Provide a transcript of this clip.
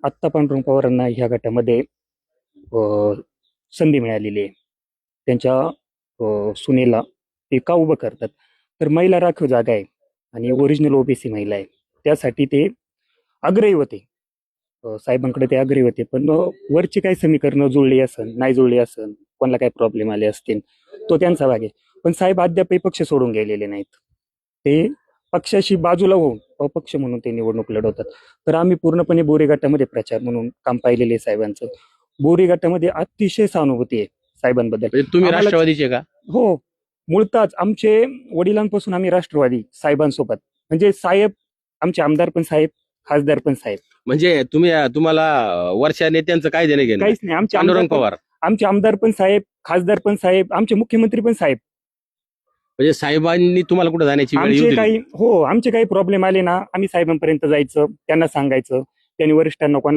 आत्ता पांडुरंग पवारांना ह्या गटामध्ये अ, संधी मिळालेली आहे. त्यांच्या सुनेला ते का उभं करतात, तर महिला राखीव जागा आहे आणि ओरिजिनल ओबीसी महिला आहे. त्यासाठी ते आग्रही होते. साहेबांकडे ते आग्रही होते, पण वरची काही समीकरणं जुळली असन नाही जुळली असन, कोणाला काही प्रॉब्लेम आले असतील, तो त्यांचा भाग आहे. पण साहेब अद्यापही पक्ष सोडून गेलेले नाहीत. ते पक्षाशी बाजूला होऊन अपक्ष म्हणून ते निवडणूक लढवतात. तर आम्ही पूर्णपणे बोरी गटामध्ये प्रचार म्हणून काम पाहिलेले आहे साहेबांचं. बोरी गटामध्ये अतिशय सहानुभूती आहे साहेबांबद्दल. म्हणजे तुम्ही आम्हाला- राष्ट्रवादीचे का? हो, मूळतःच आमचे वडिलांपासून आम्ही राष्ट्रवादी साहेबांसोबत. म्हणजे साहेब आमचे आमदार पण साहेब, खासदार पण साहेब. म्हणजे तुम्हाला वरच्या नेत्यांचं काय देणे घेणं? काहीच नाही. आमचे पांडुरंग आमदार पण- पवार आमचे आमदार पण साहेब, खासदार पण साहेब, आमचे मुख्यमंत्री पण साहेब. म्हणजे साहेबांनी तुम्हाला कुठे जाण्याची वेळ येऊ आमचे दिली? काही आमचे काही प्रॉब्लेम आले ना, आम्ही साहेबांपर्यंत जायचं, त्यांना सांगायचं. त्यांनी वरिष्ठांना कोणाला